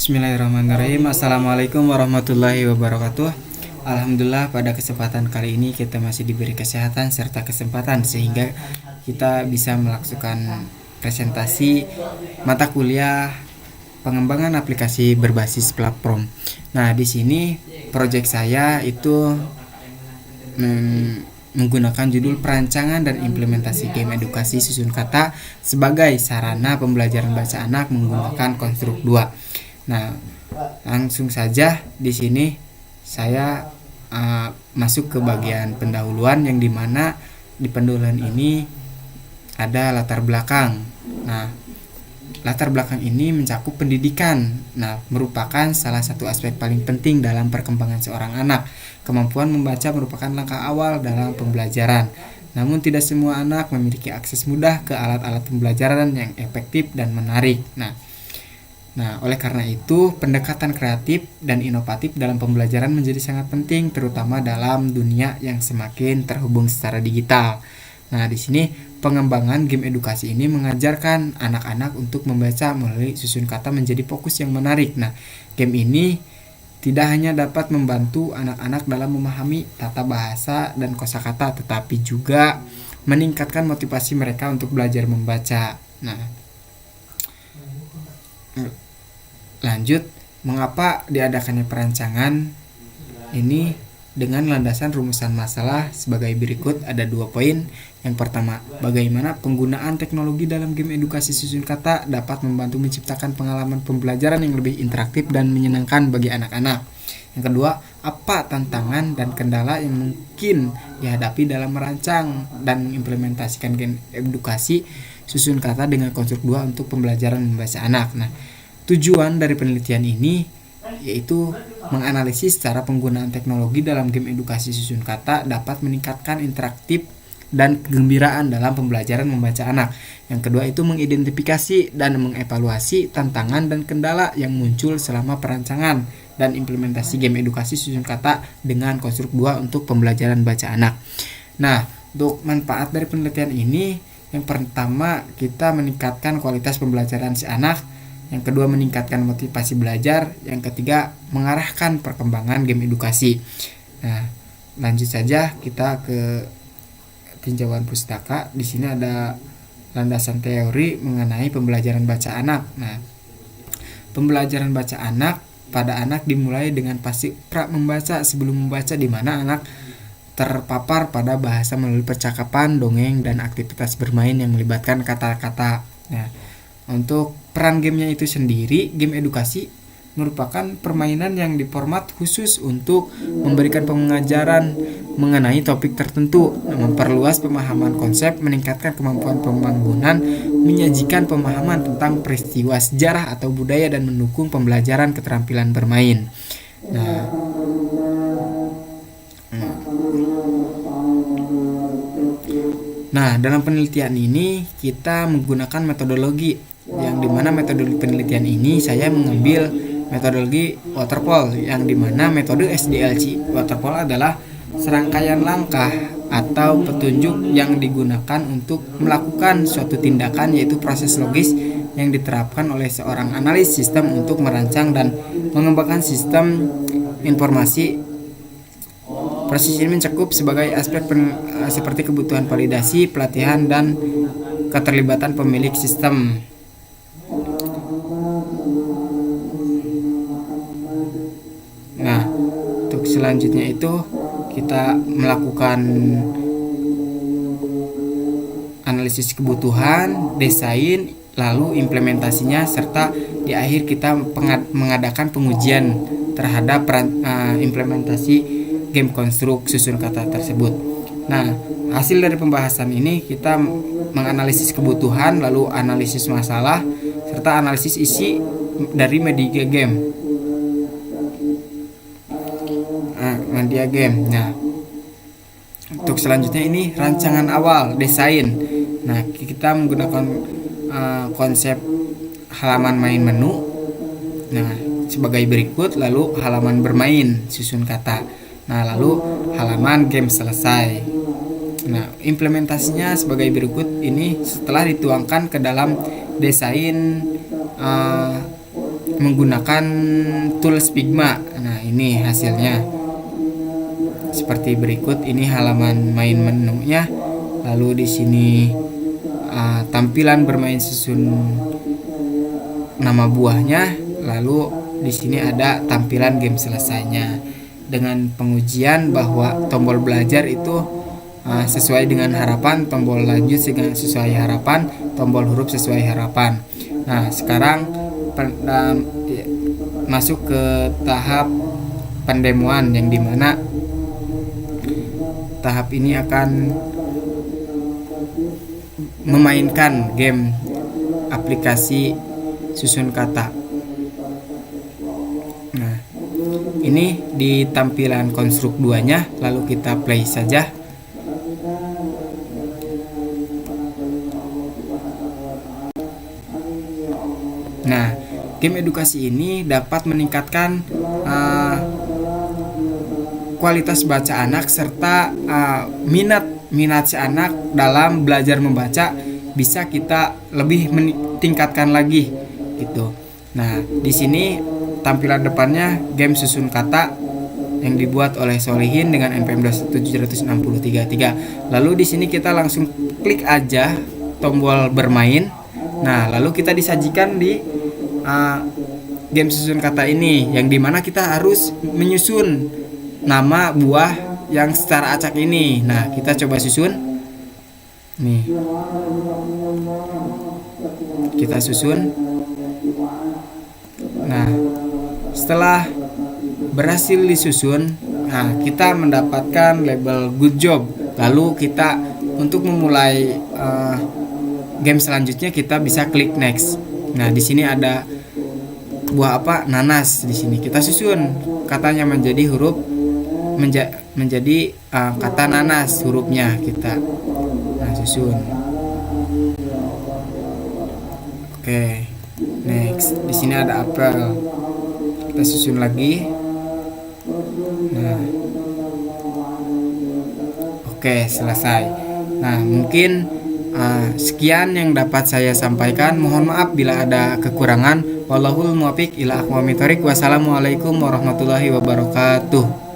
Bismillahirrahmanirrahim. Assalamualaikum warahmatullahi wabarakatuh. Alhamdulillah, pada kesempatan kali ini kita masih diberi kesehatan serta kesempatan sehingga kita bisa melakukan presentasi mata kuliah pengembangan aplikasi berbasis platform. Nah, di sini proyek saya itu menggunakan judul perancangan dan implementasi game edukasi susun kata sebagai sarana pembelajaran bahasa anak menggunakan konstruk 2. Nah, langsung saja di sini saya masuk ke bagian pendahuluan, yang dimana di pendahuluan ini ada latar belakang. Nah, latar belakang ini mencakup pendidikan. Nah, merupakan salah satu aspek paling penting dalam perkembangan seorang anak. Kemampuan membaca merupakan langkah awal dalam pembelajaran. Namun tidak semua anak memiliki akses mudah ke alat-alat pembelajaran yang efektif dan menarik. Nah, oleh karena itu, pendekatan kreatif dan inovatif dalam pembelajaran menjadi sangat penting, terutama dalam dunia yang semakin terhubung secara digital. Nah, di sini pengembangan game edukasi ini mengajarkan anak-anak untuk membaca melalui susun kata menjadi fokus yang menarik. Nah, game ini tidak hanya dapat membantu anak-anak dalam memahami tata bahasa dan kosakata, tetapi juga meningkatkan motivasi mereka untuk belajar membaca. Nah, lanjut, mengapa diadakannya perancangan ini dengan landasan rumusan masalah sebagai berikut. Ada 2 poin. Yang pertama, bagaimana penggunaan teknologi dalam game edukasi susun kata dapat membantu menciptakan pengalaman pembelajaran yang lebih interaktif dan menyenangkan bagi anak-anak. Yang kedua, apa tantangan dan kendala yang mungkin dihadapi dalam merancang dan mengimplementasikan game edukasi susun kata dengan konstruk 2 untuk pembelajaran membaca anak. Nah, tujuan dari penelitian ini yaitu menganalisis cara penggunaan teknologi dalam game edukasi susun kata dapat meningkatkan interaktif dan kegembiraan dalam pembelajaran membaca anak. Yang kedua itu mengidentifikasi dan mengevaluasi tantangan dan kendala yang muncul selama perancangan dan implementasi game edukasi susun kata dengan konstruk 2 untuk pembelajaran baca anak. Nah, untuk manfaat dari penelitian ini, yang pertama kita meningkatkan kualitas pembelajaran si anak. Yang kedua, meningkatkan motivasi belajar. Yang ketiga, mengarahkan perkembangan game edukasi. Nah, lanjut saja kita ke tinjauan pustaka. Di sini ada landasan teori mengenai pembelajaran baca anak. Nah, pembelajaran baca anak pada anak dimulai dengan fase pra membaca sebelum membaca, di mana anak terpapar pada bahasa melalui percakapan, dongeng, dan aktivitas bermain yang melibatkan kata-kata. Nah, untuk peran gamenya itu sendiri, game edukasi merupakan permainan yang diformat khusus untuk memberikan pengajaran mengenai topik tertentu, memperluas pemahaman konsep, meningkatkan kemampuan pembangunan, menyajikan pemahaman tentang peristiwa sejarah atau budaya, dan mendukung pembelajaran keterampilan bermain. Nah, dalam penelitian ini kita menggunakan metodologi, yang dimana metode penelitian ini saya mengambil metodologi waterfall, yang dimana metode SDLC waterfall adalah serangkaian langkah atau petunjuk yang digunakan untuk melakukan suatu tindakan, yaitu proses logis yang diterapkan oleh seorang analis sistem untuk merancang dan mengembangkan sistem informasi. Proses ini mencakup sebagai aspek seperti kebutuhan validasi, pelatihan, dan keterlibatan pemilik sistem. Nah, untuk selanjutnya itu kita melakukan analisis kebutuhan, desain, lalu implementasinya, serta di akhir kita mengadakan pengujian terhadap implementasi game konstruk susun kata tersebut. Nah, hasil dari pembahasan ini kita menganalisis kebutuhan, lalu analisis masalah, serta analisis isi dari media game. Nah, untuk selanjutnya ini rancangan awal, desain. Nah, kita menggunakan konsep halaman main menu. Nah, sebagai berikut, lalu halaman bermain susun kata. Nah, lalu halaman game selesai. Nah, implementasinya sebagai berikut ini setelah dituangkan ke dalam desain menggunakan tools Figma. Nah, ini hasilnya seperti berikut. Ini halaman main menunya. Lalu di sini tampilan bermain susun nama buahnya. Lalu di sini ada tampilan game selesainya dengan pengujian bahwa tombol belajar itu sesuai dengan harapan, tombol lanjut sesuai harapan, tombol huruf sesuai harapan. Nah, sekarang masuk ke tahap pendemoan, yang dimana tahap ini akan memainkan game aplikasi susun kata. Nah, ini di tampilan konstruk 2-nya, lalu kita play saja. Nah, game edukasi ini dapat meningkatkan kualitas baca anak serta minat si anak dalam belajar membaca bisa kita lebih meningkatkan lagi gitu. Nah, di sini tampilan depannya game susun kata yang dibuat oleh Solihin dengan npm 763.3. Lalu di sini kita langsung klik aja tombol bermain. Nah, lalu kita disajikan di game susun kata ini, yang dimana kita harus menyusun nama buah yang secara acak ini. Nah, kita coba susun. Nih, kita susun. Nah, setelah berhasil disusun, nah kita mendapatkan label good job. Lalu kita untuk memulai game selanjutnya kita bisa klik next. Nah, di sini ada buah apa? Nanas. Di sini kita susun katanya menjadi huruf menjadi kata nanas, hurufnya kita susun. Oke, next. Di sini ada apel. Kita susun lagi. Nah, oke, selesai. Nah, mungkin sekian yang dapat saya sampaikan. Mohon maaf bila ada kekurangan. Wallahul muwaffiq ila aqwamit thoriq. Wassalamualaikum warahmatullahi wabarakatuh.